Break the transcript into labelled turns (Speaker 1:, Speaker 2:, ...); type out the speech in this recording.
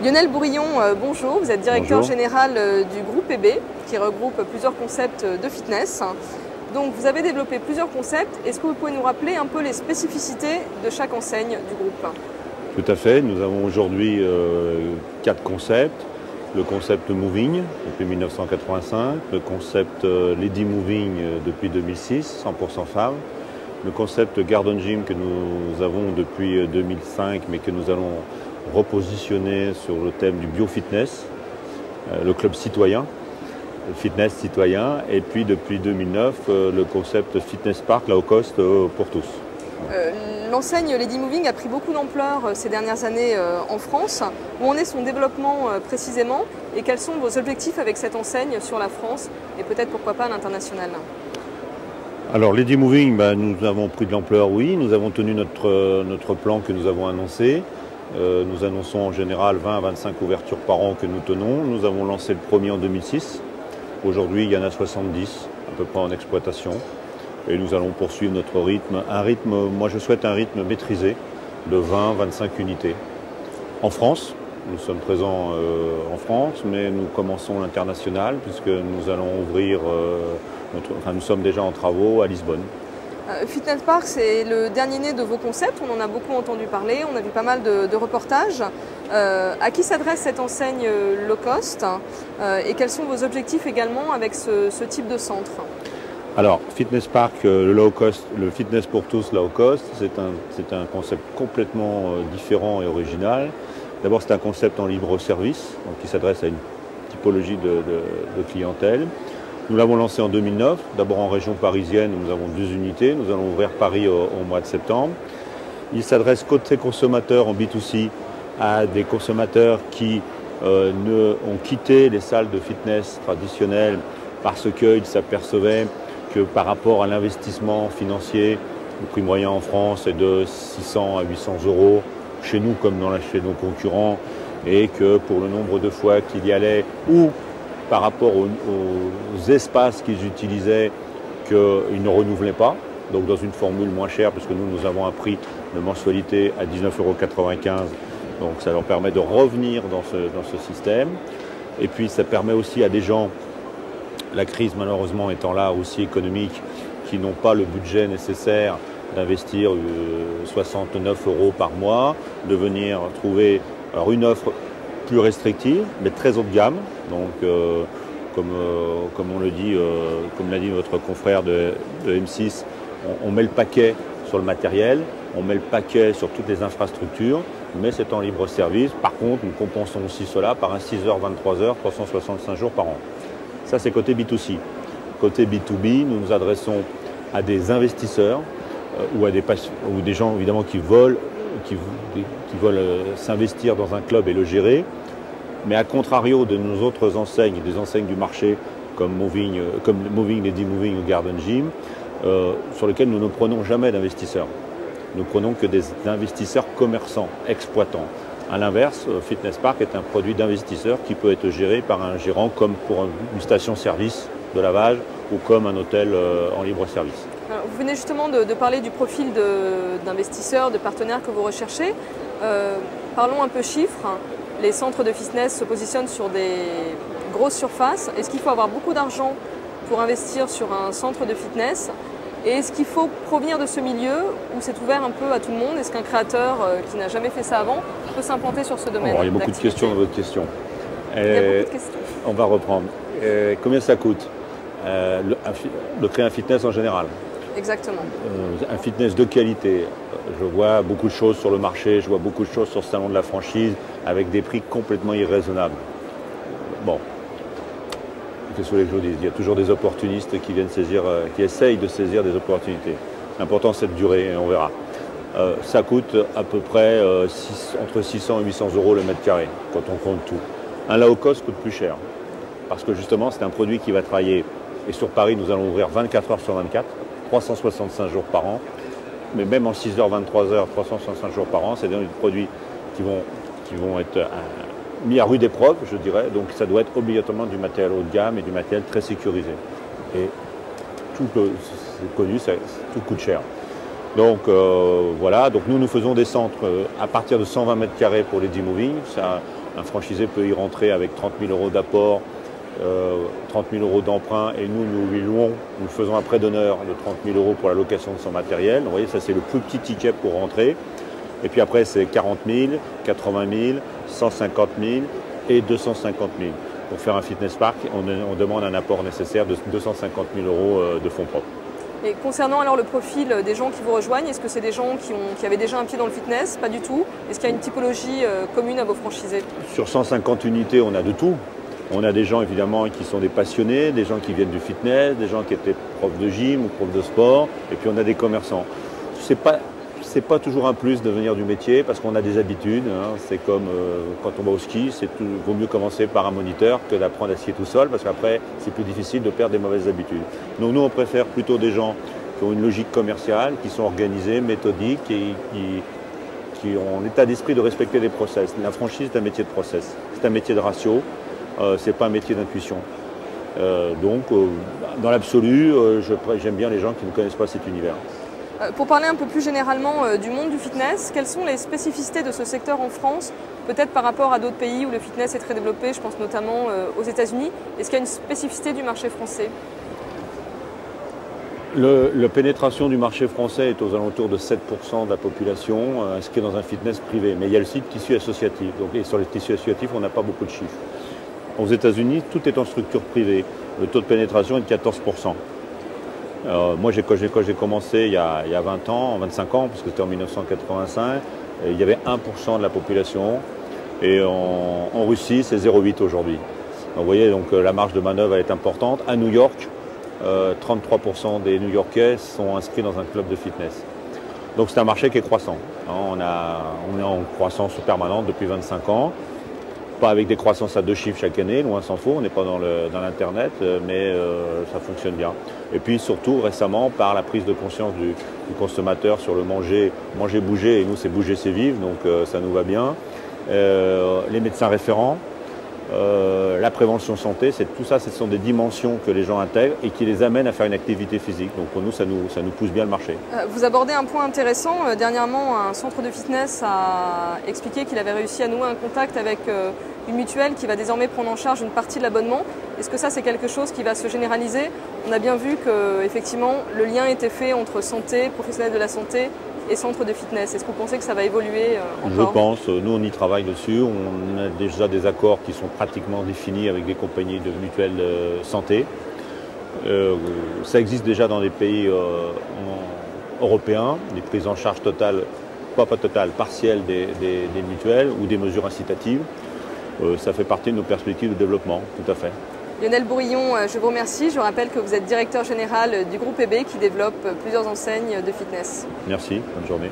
Speaker 1: Lionel Bourillon, bonjour, vous êtes directeur
Speaker 2: Bonjour.
Speaker 1: général du groupe EB qui regroupe plusieurs concepts de fitness. Donc vous avez développé plusieurs concepts, est-ce que vous pouvez nous rappeler un peu les spécificités de chaque enseigne du groupe?
Speaker 2: Tout à fait, nous avons aujourd'hui 4 concepts. Le concept Moving depuis 1985, le concept Lady Moving depuis 2006, 100% femmes, le concept Garden Gym que nous avons depuis 2005 mais que nous allons repositionner sur le thème du biofitness, le club citoyen, le fitness citoyen, et puis depuis 2009 le concept Fitness Park low cost pour tous.
Speaker 1: L'enseigne Lady Moving a pris beaucoup d'ampleur ces dernières années en France. Où en est son développement précisément et quels sont vos objectifs avec cette enseigne sur la France et peut-être pourquoi pas à l'international?
Speaker 2: Alors Lady Moving, nous avons pris de l'ampleur, oui. Nous avons tenu notre plan que nous avons annoncé. Nous annonçons en général 20 à 25 ouvertures par an que nous tenons. Nous avons lancé le premier en 2006. Aujourd'hui, il y en a 70 à peu près en exploitation. Et nous allons poursuivre notre rythme. Moi je souhaite un rythme maîtrisé de 20-25 unités. En France, nous sommes présents en France, mais nous commençons l'international puisque nous allons ouvrir, nous sommes déjà en travaux à Lisbonne.
Speaker 1: Fitness Park, c'est le dernier né de vos concepts, on en a beaucoup entendu parler, on a vu pas mal de reportages. À qui s'adresse cette enseigne low cost et quels sont vos objectifs également avec ce type de centre?
Speaker 2: Alors, Fitness Park, le low cost, le fitness pour tous low cost, c'est un concept complètement différent et original. D'abord, c'est un concept en libre service, donc qui s'adresse à une typologie de clientèle. Nous l'avons lancé en 2009, d'abord en région parisienne, où nous avons 2 unités. Nous allons ouvrir Paris au mois de septembre. Il s'adresse côté consommateurs en B2C à des consommateurs qui ont quitté les salles de fitness traditionnelles parce qu'ils s'apercevaient que par rapport à l'investissement financier, le prix moyen en France est de 600 à 800 euros, chez nous comme chez nos concurrents, et que pour le nombre de fois qu'il y allait, ou par rapport aux espaces qu'ils utilisaient, qu'ils ne renouvelaient pas, donc dans une formule moins chère, puisque nous avons un prix de mensualité à 19,95 €, donc ça leur permet de revenir dans ce système. Et puis ça permet aussi à des gens, la crise malheureusement étant là aussi économique, qui n'ont pas le budget nécessaire d'investir 69 € par mois, de venir trouver une offre plus restrictive, mais très haut de gamme. Donc, comme on le dit, comme l'a dit votre confrère de M6, on met le paquet sur le matériel, on met le paquet sur toutes les infrastructures, mais c'est en libre service. Par contre, nous compensons aussi cela par un 6h-23h, 365 jours par an. Ça, c'est côté B2C. Côté B2B, nous nous adressons à des investisseurs ou des gens évidemment qui veulent s'investir dans un club et le gérer. Mais à contrario de nos autres enseignes, des enseignes du marché comme Moving, Lady Moving ou Garden Gym, sur lesquelles nous ne prenons jamais d'investisseurs. Nous prenons que des investisseurs commerçants, exploitants. A l'inverse, Fitness Park est un produit d'investisseur qui peut être géré par un gérant comme pour une station-service de lavage ou comme un hôtel en libre service.
Speaker 1: Alors, vous venez justement de parler du profil d'investisseurs, de partenaires que vous recherchez. Parlons un peu chiffres. Les centres de fitness se positionnent sur des grosses surfaces. Est-ce qu'il faut avoir beaucoup d'argent pour investir sur un centre de fitness? Et est-ce qu'il faut provenir de ce milieu où c'est ouvert un peu à tout le monde? Est-ce qu'un créateur qui n'a jamais fait ça avant peut s'implanter sur ce domaine?
Speaker 2: Il y a beaucoup de questions dans votre question.
Speaker 1: Il y a beaucoup de questions.
Speaker 2: On va reprendre. Combien ça coûte de créer un fitness en général?
Speaker 1: Exactement.
Speaker 2: Un fitness de qualité. Je vois beaucoup de choses sur le marché, je vois beaucoup de choses sur le salon de la franchise avec des prix complètement irraisonnables. Bon. Qu'est-ce que vous voulez que je vous dise? Il y a toujours des opportunistes qui viennent saisir, qui essayent de saisir des opportunités. L'important c'est de durer et on verra. Ça coûte à peu près entre 600 et 800 € le mètre carré quand on compte tout. Un low cost coûte plus cher parce que justement c'est un produit qui va travailler. Et sur Paris nous allons ouvrir 24 heures sur 24, 365 jours par an. Mais même en 6h, 23h, 365 jours par an, c'est des produits qui vont être mis à rude épreuve, je dirais. Donc ça doit être obligatoirement du matériel haut de gamme et du matériel très sécurisé. Et tout, c'est connu, tout coûte cher. Donc voilà, donc nous faisons des centres à partir de 120 mètres carrés pour Lady Moving. Un franchisé peut y rentrer avec 30 000 € d'apport, 30 000 € d'emprunt, et nous lui louons, nous faisons un prêt d'honneur de 30 000 € pour la location de son matériel. Donc, vous voyez, ça c'est le plus petit ticket pour rentrer. Et puis après, c'est 40 000, 80 000, 150 000 et 250 000. Pour faire un fitness park, on demande un apport nécessaire de 250 000 € de fonds propres.
Speaker 1: Et concernant alors le profil des gens qui vous rejoignent, est-ce que c'est des gens qui avaient déjà un pied dans le fitness? Pas du tout. Est-ce qu'il y a une typologie commune à vos franchisés?
Speaker 2: Sur 150 unités, on a de tout. On a des gens évidemment qui sont des passionnés, des gens qui viennent du fitness, des gens qui étaient profs de gym ou profs de sport, et puis on a des commerçants. C'est pas toujours un plus de venir du métier parce qu'on a des habitudes. Hein. C'est comme quand on va au ski, vaut mieux commencer par un moniteur que d'apprendre à skier tout seul parce qu'après c'est plus difficile de perdre des mauvaises habitudes. Donc nous on préfère plutôt des gens qui ont une logique commerciale, qui sont organisés, méthodiques et qui ont l'état d'esprit de respecter des process. La franchise c'est un métier de process, c'est un métier de ratio, c'est pas un métier d'intuition. Donc dans l'absolu, j'aime bien les gens qui ne connaissent pas cet univers.
Speaker 1: Pour parler un peu plus généralement du monde du fitness, quelles sont les spécificités de ce secteur en France, peut-être par rapport à d'autres pays où le fitness est très développé, je pense notamment aux États-Unis? Est-ce qu'il y a une spécificité du marché français?
Speaker 2: La pénétration du marché français est aux alentours de 7% de la population inscrite dans un fitness privé. Mais il y a le site tissu associatif. Et sur les tissus associatifs, on n'a pas beaucoup de chiffres. Aux États-Unis, tout est en structure privée. Le taux de pénétration est de 14%. Moi, quand j'ai commencé il y a 20 ans, 25 ans, parce que c'était en 1985, il y avait 1% de la population. Et en Russie, c'est 0,8 aujourd'hui. Vous voyez, donc la marge de manœuvre est importante. À New York, 33% des New-Yorkais sont inscrits dans un club de fitness. Donc c'est un marché qui est croissant. On est en croissance permanente depuis 25 ans. Pas avec des croissances à 2 chiffres chaque année, loin s'en faut, on n'est pas dans l'Internet, mais ça fonctionne bien. Et puis surtout récemment, par la prise de conscience du consommateur sur le manger, bouger, et nous c'est bouger, c'est vivre, donc ça nous va bien. Les médecins référents, la prévention santé, tout ça, ce sont des dimensions que les gens intègrent et qui les amènent à faire une activité physique. Donc pour nous, ça nous pousse bien le marché.
Speaker 1: Vous abordez un point intéressant. Dernièrement, un centre de fitness a expliqué qu'il avait réussi à nouer un contact avec une mutuelle qui va désormais prendre en charge une partie de l'abonnement. Est-ce que ça, c'est quelque chose qui va se généraliser? On a bien vu que effectivement, le lien était fait entre santé, professionnels de la santé et centre de fitness. Est-ce que vous pensez que ça va évoluer encore?
Speaker 2: Je pense. Nous, on y travaille dessus. On a déjà des accords qui sont pratiquement définis avec des compagnies de mutuelles santé. Ça existe déjà dans des pays européens, des prises en charge totales, pas totales, partielles des mutuelles ou des mesures incitatives. Ça fait partie de nos perspectives de développement, tout à fait.
Speaker 1: Lionel Bourillon, je vous remercie. Je rappelle que vous êtes directeur général du groupe EB qui développe plusieurs enseignes de fitness.
Speaker 2: Merci, bonne journée.